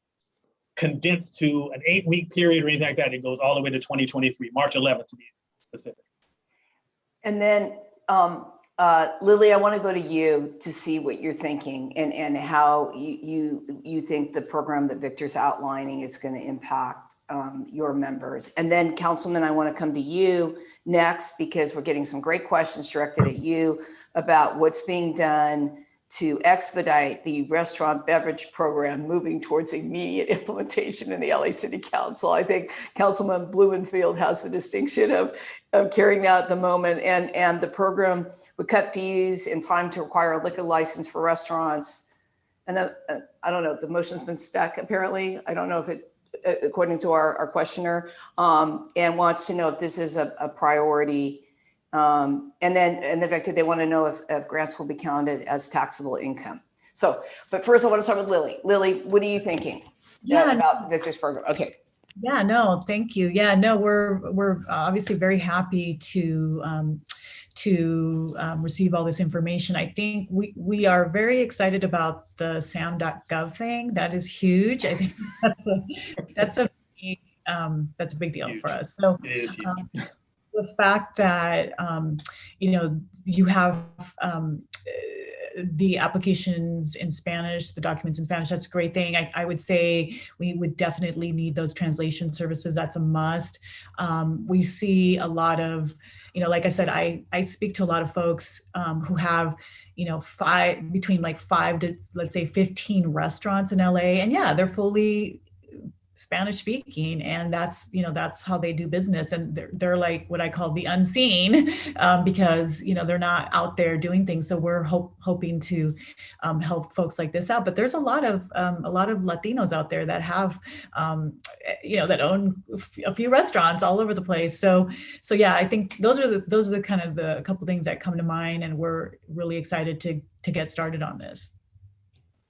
condensed to an 8-week period or anything like that. It goes all the way to 2023, March 11th to be specific. And then Lily, I want to go to you to see what you're thinking and how you think the program that Victor's outlining is going to impact your members. And then Councilman, I want to come to you next, because we're getting some great questions directed at you about what's being done to expedite the restaurant beverage program moving towards immediate implementation in the LA City Council. I think Councilman Blumenfield has the distinction of carrying that at the moment, and the program would cut fees in time to require a liquor license for restaurants. And then, I don't know, the motion's been stuck apparently. I don't know if it, according to our questioner, and wants to know if this is a priority. And then Victor, they want to know if grants will be counted as taxable income. So, but first I want to start with Lily. Lily, what are you thinking about Victor's program? Okay. Yeah, no, thank you. Yeah, no, we're obviously very happy to receive all this information. I think we are very excited about the sam.gov thing. That is huge. I think that's a big deal for us. So it is huge. the fact that, you have the applications in Spanish, the documents in Spanish, that's a great thing. I would say we would definitely need those translation services. That's a must. We see a lot of, like I said, I speak to a lot of folks who have, between like 5 to, let's say, 15 restaurants in LA. And yeah, they're fully Spanish speaking, and that's how they do business. And they're like what I call the unseen, because they're not out there doing things. So we're hoping to help folks like this out. But there's a lot of Latinos out there that have that own a few restaurants all over the place. So yeah, I think those are the kind of the couple things that come to mind, and we're really excited to get started on this.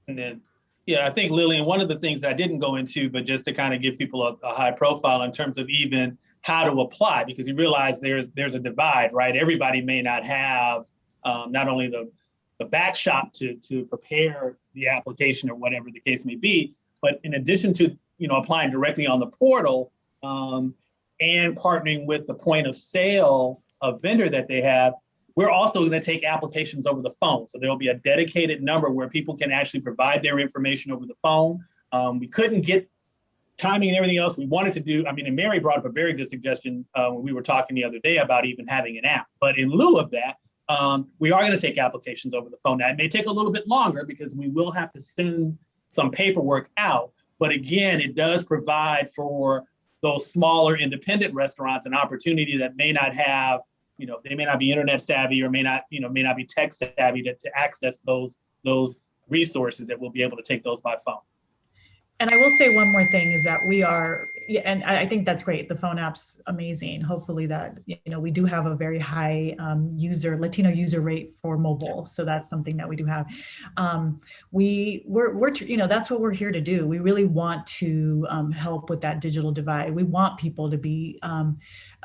And then, yeah, I think, Lillian, one of the things I didn't go into, but just to kind of give people a high profile in terms of even how to apply, because you realize there's a divide, right? Everybody may not have not only the back shop to prepare the application or whatever the case may be, but in addition to applying directly on the portal and partnering with the point of sale of vendor that they have, we're also going to take applications over the phone. So there'll be a dedicated number where people can actually provide their information over the phone. We couldn't get timing and everything else we wanted to do. And Mary brought up a very good suggestion when we were talking the other day about even having an app. But in lieu of that, we are going to take applications over the phone. Now, it may take a little bit longer because we will have to send some paperwork out. But again, it does provide for those smaller independent restaurants an opportunity that may not have, they may not be internet savvy or may not be tech savvy to access those resources that we'll be able to take those by phone. And I will say one more thing is that we are, and I think that's great. The phone app's amazing. Hopefully that, we do have a very high Latino user rate for mobile. So that's something that we do have. We're that's what we're here to do. We really want to help with that digital divide. We want people to be,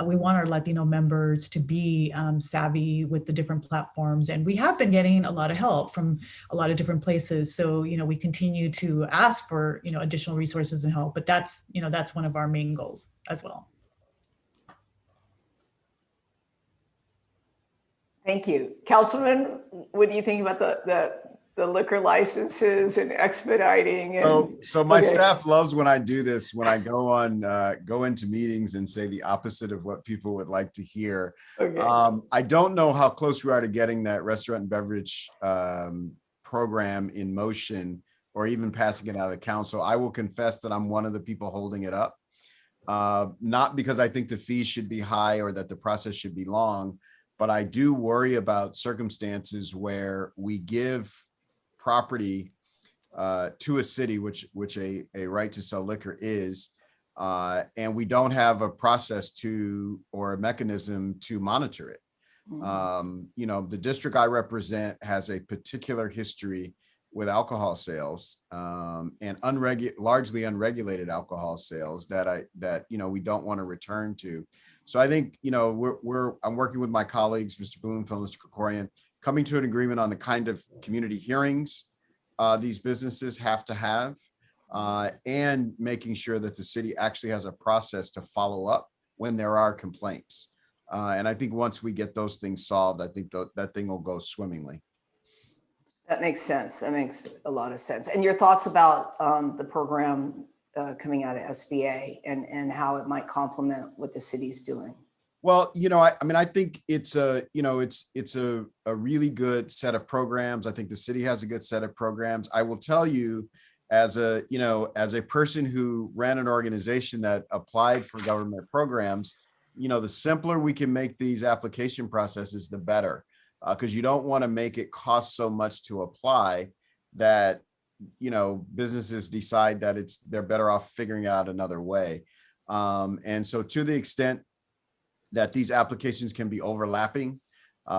we want our Latino members to be savvy with the different platforms. And we have been getting a lot of help from a lot of different places. So, we continue to ask for, additional resources and help, but that's one of our main goals as well. Thank you. Councilman, what do you think about the liquor licenses and expediting? And, so my staff loves when I do this, when I go into meetings and say the opposite of what people would like to hear. Okay. I don't know how close we are to getting that restaurant and beverage program in motion, or even passing it out of the council. I will confess that I'm one of the people holding it up. Not because I think the fees should be high or that the process should be long, but I do worry about circumstances where we give property to a city, which a right to sell liquor is, and we don't have a process or a mechanism to monitor it. The district I represent has a particular history with alcohol sales and largely unregulated alcohol sales that we don't want to return to. So I think I'm working with my colleagues, Mr. Blumenfeld, Mr. Krikorian, coming to an agreement on the kind of community hearings these businesses have to have, and making sure that the city actually has a process to follow up when there are complaints. And I think once we get those things solved, I think that thing will go swimmingly. That makes sense. That makes a lot of sense. And your thoughts about the program coming out of SBA and how it might complement what the city's doing? Well, I think it's a really good set of programs. I think the city has a good set of programs. I will tell you, as a person who ran an organization that applied for government programs, the simpler we can make these application processes, the better. Because you don't want to make it cost so much to apply that, businesses decide that they're better off figuring out another way. And so to the extent that these applications can be overlapping,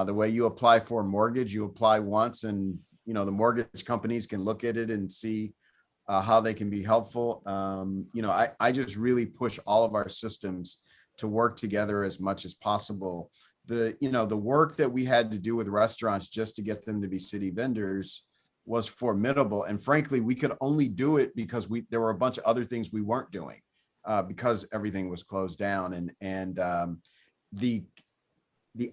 the way you apply for a mortgage, you apply once and, the mortgage companies can look at it and see how they can be helpful. I just really push all of our systems to work together as much as possible. The work that we had to do with restaurants just to get them to be city vendors was formidable. And frankly, we could only do it because there were a bunch of other things we weren't doing because everything was closed down. And the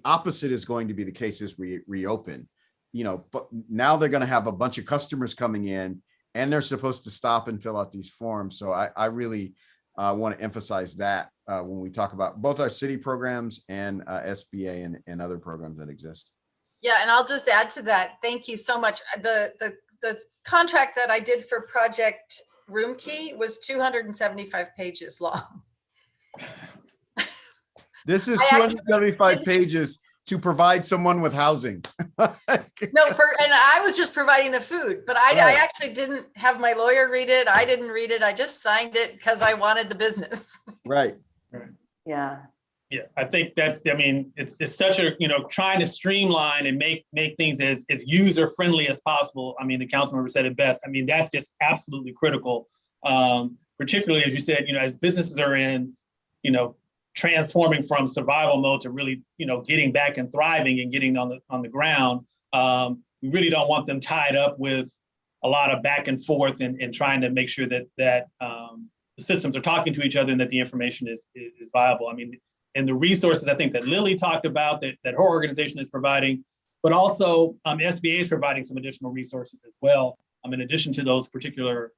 opposite is going to be the case as we reopen. Now they're going to have a bunch of customers coming in, and they're supposed to stop and fill out these forms. So I really want to emphasize that when we talk about both our city programs and SBA and other programs that exist. Yeah, and I'll just add to that. Thank you so much. The contract that I did for Project Room Key was 275 pages long. This is I actually 275 pages to provide someone with housing. No, and I was just providing the food, but I Right. actually didn't have my lawyer read it. I didn't read it. I just signed it because I wanted the business. Right. Yeah. Yeah, I think that's, I mean, it's such a, trying to streamline and make things as user friendly as possible. I mean, the council member said it best. I mean, that's just absolutely critical. Particularly, as you said, as businesses are in, transforming from survival mode to really, getting back and thriving and getting on the ground. We really don't want them tied up with a lot of back and forth and trying to make sure that the systems are talking to each other and that the information is viable. I mean, and the resources I think that Lily talked about that her organization is providing, but also SBA is providing some additional resources as well. In addition to those particular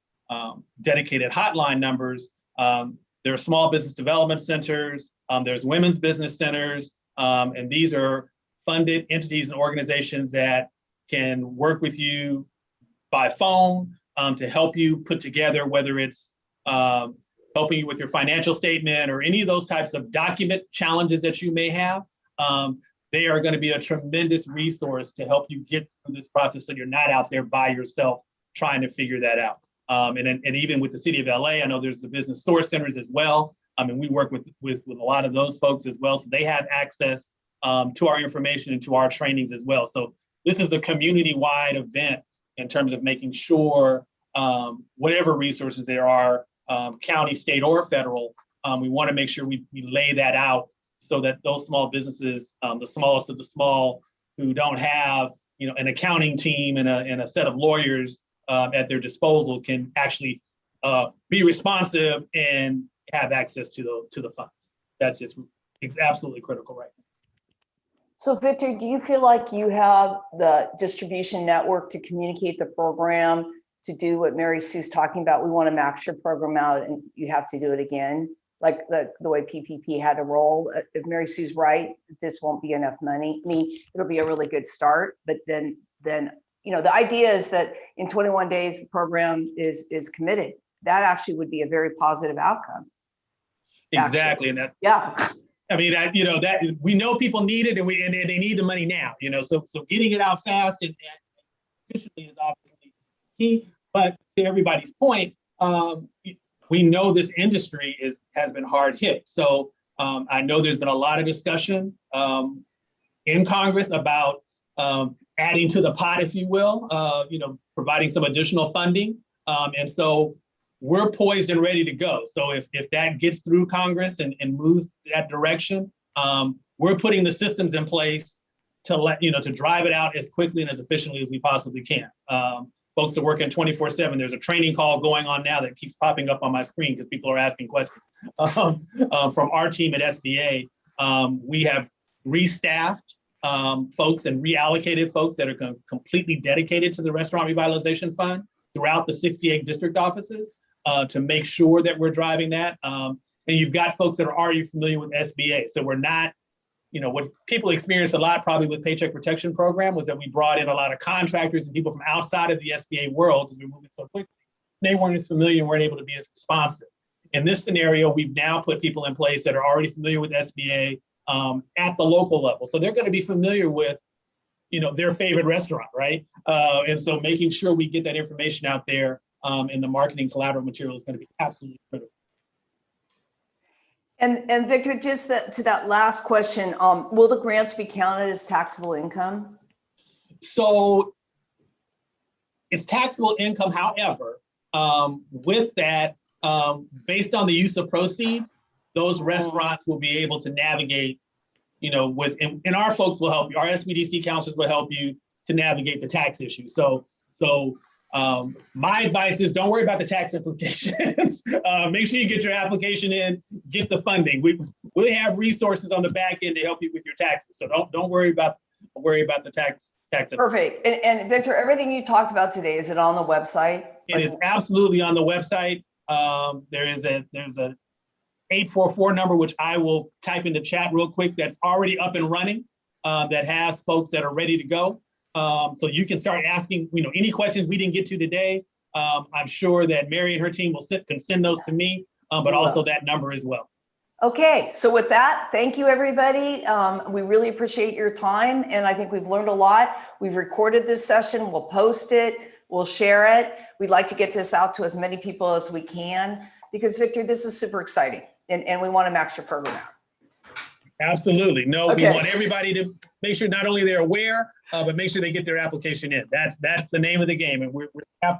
dedicated hotline numbers, there are small business development centers, there's women's business centers, and these are funded entities and organizations that can work with you by phone to help you put together, whether it's helping you with your financial statement or any of those types of document challenges that you may have. They are going to be a tremendous resource to help you get through this process so you're not out there by yourself trying to figure that out. And even with the city of LA, I know there's the business source centers as well. And we work with a lot of those folks as well. So they have access to our information and to our trainings as well. So this is a community-wide event in terms of making sure whatever resources there are, county, state, or federal, we want to make sure we lay that out so that those small businesses, the smallest of the small, who don't have an accounting team and a set of lawyers at their disposal, can actually be responsive and have access to the funds. It's absolutely critical right now. So Victor, do you feel like you have the distribution network to communicate the program, to do what Mary Sue's talking about? We want to max your program out and you have to do it again, like the way PPP had to roll. If Mary Sue's right, this won't be enough money. I mean, it'll be a really good start, but then the idea is that in 21 days, the program is committed. That actually would be a very positive outcome. Exactly. And that, yeah. I mean, that we know people need it and they need the money now, so getting it out fast and efficiently is obviously key. But to everybody's point, we know this industry has been hard hit. So I know there's been a lot of discussion in Congress about adding to the pot, if you will, providing some additional funding. And so we're poised and ready to go. So if that gets through Congress and moves that direction, we're putting the systems in place to drive it out as quickly and as efficiently as we possibly can. Folks are working 24/7. There's a training call going on now that keeps popping up on my screen because people are asking questions. From our team at SBA, we have restaffed folks and reallocated folks that are completely dedicated to the Restaurant Revitalization Fund throughout the 68 district offices to make sure that we're driving that. And you've got folks that are already familiar with SBA. So we're not, what people experienced a lot probably with Paycheck Protection Program was that we brought in a lot of contractors and people from outside of the SBA world because we were moving so quickly. They weren't as familiar and weren't able to be as responsive. In this scenario, we've now put people in place that are already familiar with SBA at the local level. So they're going to be familiar with, their favorite restaurant, right? And so making sure we get that information out there in the marketing collateral material is going to be absolutely critical. And Victor, just to that last question, will the grants be counted as taxable income? So it's taxable income. However, with that, based on the use of proceeds, those restaurants will be able to navigate, and our folks will help you. Our SBDC counselors will help you to navigate the tax issue. So My advice is don't worry about the tax implications. Make sure you get your application in, get the funding. We have resources on the back end to help you with your taxes. So don't worry about the tax. Perfect. And Victor, everything you talked about today, is it on the website? It is absolutely on the website. There's a 844 number, which I will type in the chat real quick, that's already up and running, that has folks that are ready to go. So you can start asking, any questions we didn't get to today. I'm sure that Mary and her team can send those to me, but also that number as well. Okay, so with that, thank you, everybody. We really appreciate your time, and I think we've learned a lot. We've recorded this session, we'll post it, we'll share it. We'd like to get this out to as many people as we can, because Victor, this is super exciting, and we want to max your program out. Absolutely. No, Okay. We want everybody to make sure not only they're aware, but make sure they get their application in. That's the name of the game. And we have to